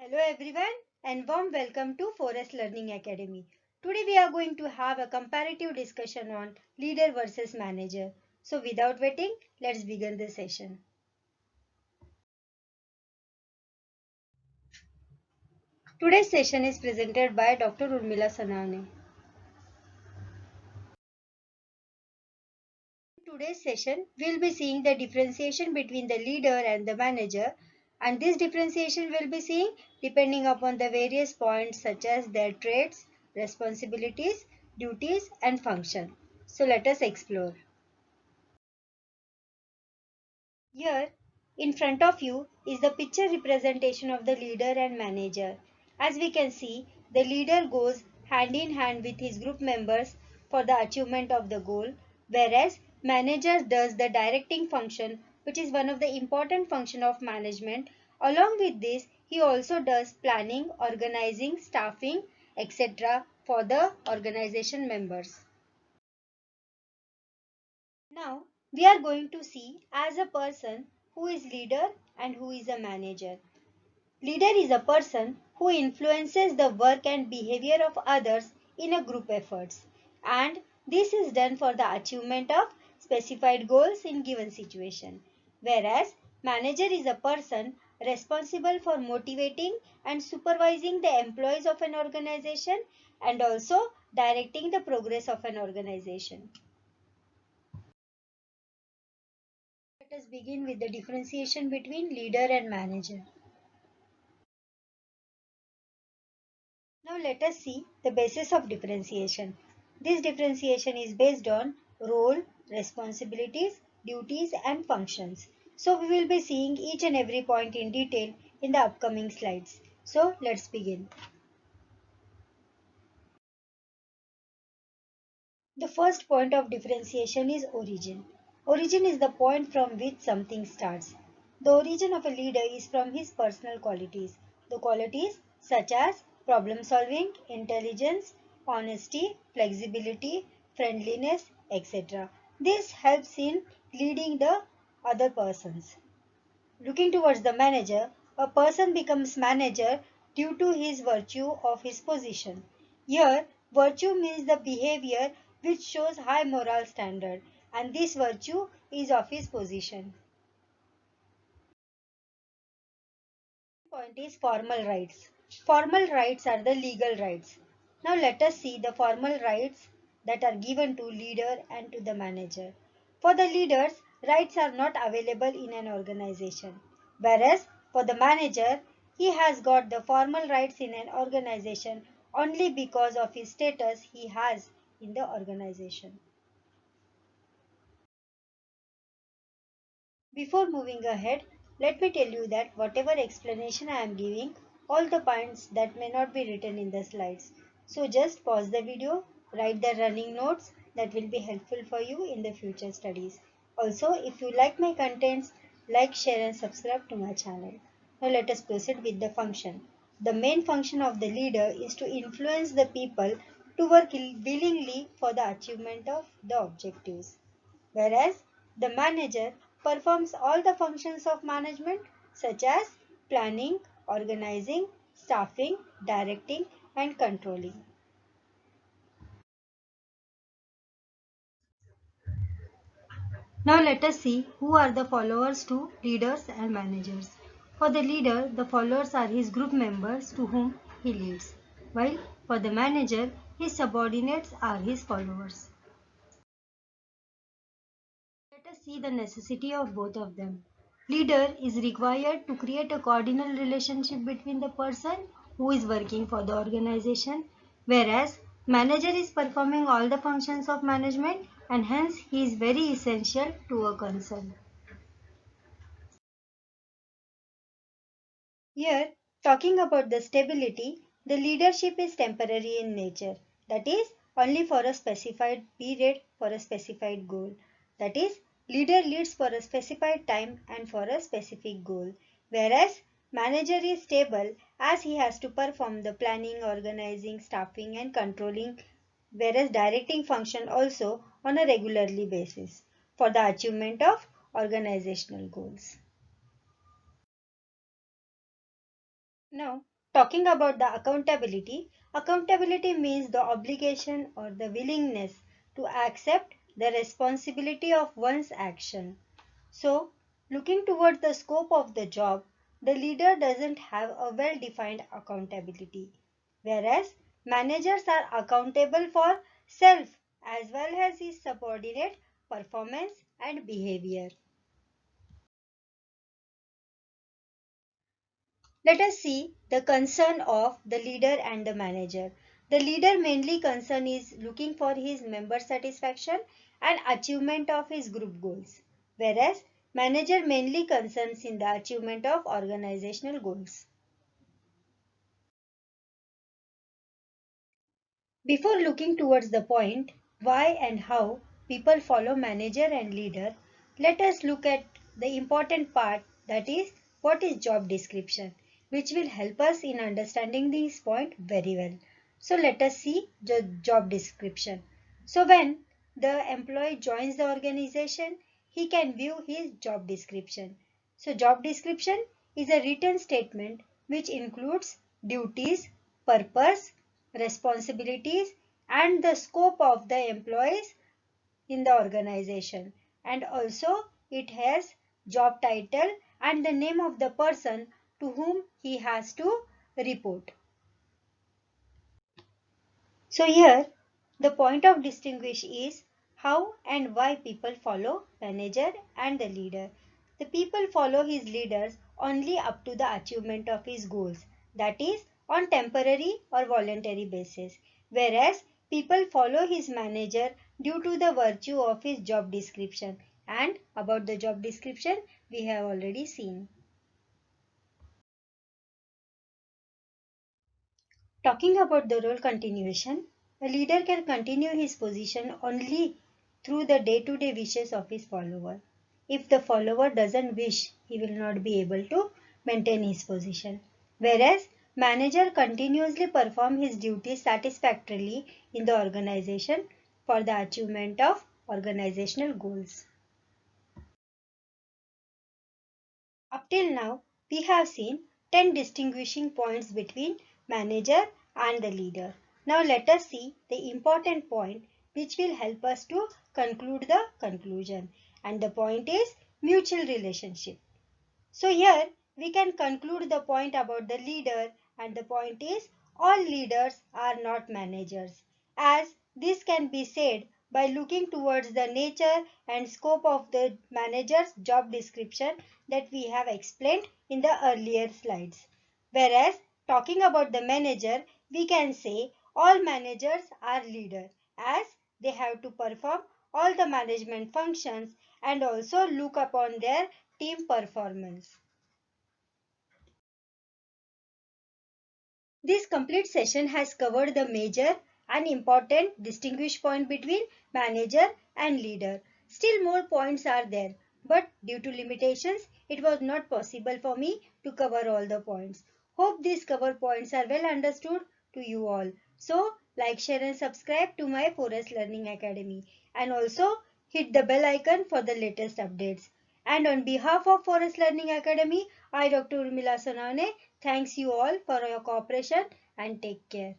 Hello everyone and warm welcome to Forest Learning Academy. Today we are going to have a comparative discussion on leader versus manager. So without waiting, let's begin the session. Today's session is presented by Dr. Urmila Sonavane. In today's session, we'll be seeing the differentiation between the leader and the manager, and this differentiation will be seen depending upon the various points such as their traits, responsibilities, duties and function. So let us explore. Here, in front of you is the picture representation of the leader and manager. As we can see, the leader goes hand in hand with his group members for the achievement of the goal, whereas manager does the directing function, which is one of the important function of management. Along with this, he also does planning, organizing, staffing, etc. for the organization members. Now, we are going to see as a person who is leader and who is a manager. Leader is a person who influences the work and behavior of others in a group efforts, and this is done for the achievement of specified goals in given situation. Whereas manager is a person responsible for motivating and supervising the employees of an organization and also directing the progress of an organization. Let us begin with the differentiation between leader and manager. Now let us see the basis of differentiation. This differentiation is based on role, responsibilities, duties and functions. So we will be seeing each and every point in detail in the upcoming slides. So let's begin. The first point of differentiation is origin. Origin is the point from which something starts. The origin of a leader is from his personal qualities. The qualities such as problem solving, intelligence, honesty, flexibility, friendliness, etc. This helps in leading the other persons. Looking towards the manager, a person becomes manager due to his virtue of his position. Here, virtue means the behavior which shows high moral standard, and this virtue is of his position. Point is formal rights. Formal rights are the legal rights. Now let us see the formal rights that are given to leader and to the manager. For the leaders, rights are not available in an organization, whereas for the manager, he has got the formal rights in an organization only because of his status he has in the organization. Before moving ahead, let me tell you that whatever explanation I am giving, all the points that may not be written in the slides. So just pause the video, write the running notes that will be helpful for you in the future studies. Also, if you like my contents, like, share and subscribe to my channel. Now let us proceed with the function. The main function of the leader is to influence the people to work willingly for the achievement of the objectives, whereas the manager performs all the functions of management such as planning, organizing, staffing, directing and controlling. Now let us see who are the followers to leaders and managers. For the leader, the followers are his group members to whom he leads, while for the manager, his subordinates are his followers. Let us see the necessity of both of them. Leader is required to create a coordinal relationship between the person who is working for the organization, whereas manager is performing all the functions of management and hence he is very essential to a concern. Here, talking about the stability, the leadership is temporary in nature. That is, only for a specified period for a specified goal. That is, leader leads for a specified time and for a specific goal. Whereas, manager is stable as he has to perform the planning, organizing, staffing and controlling, whereas directing function also on a regularly basis for the achievement of organizational goals. Now, Talking about the accountability, accountability means the obligation or the willingness to accept the responsibility of one's action. So, looking towards the scope of the job, the leader doesn't have a well-defined accountability, whereas managers are accountable for self as well as his subordinate performance and behavior. Let us see the concern of the leader and the manager. The leader mainly concern is looking for his member satisfaction and achievement of his group goals, whereas manager mainly concerns in the achievement of organizational goals. Before looking towards the point why and how people follow manager and leader, let us look at the important part, that is what is job description, which will help us in understanding this point very well. So let us see the job description. So when the employee joins the organization, he can view his job description. So job description is a written statement which includes duties, purpose, responsibilities and the scope of the employees in the organization, and also it has job title and the name of the person to whom he has to report. So here the point of distinguish is how and why people follow manager and the leader. The people follow his leaders only up to the achievement of his goals, that is on temporary or voluntary basis, whereas people follow his manager due to the virtue of his job description, and about the job description we have already seen. Talking about the role continuation, a leader can continue his position only through the day-to-day wishes of his follower. If the follower doesn't wish, he will not be able to maintain his position. Whereas manager continuously perform his duties satisfactorily in the organization for the achievement of organizational goals. Up till now, we have seen 10 distinguishing points between manager and the leader. Now let us see the important point which will help us to conclude the conclusion. And the point is mutual relationship. So here we can conclude the point about the leader, and the point is all leaders are not managers, as this can be said by looking towards the nature and scope of the manager's job description that we have explained in the earlier slides. Whereas talking about the manager, we can say all managers are leaders, as they have to perform all the management functions and also look upon their team performance. This complete session has covered the major and important distinguished point between manager and leader. Still more points are there, but due to limitations, it was not possible for me to cover all the points. Hope these cover points are well understood to you all. So, like, share and subscribe to my Forest Learning Academy, and also hit the bell icon for the latest updates. And on behalf of Forest Learning Academy, I, Dr. Urmila Sonavane, thanks you all for your cooperation and take care.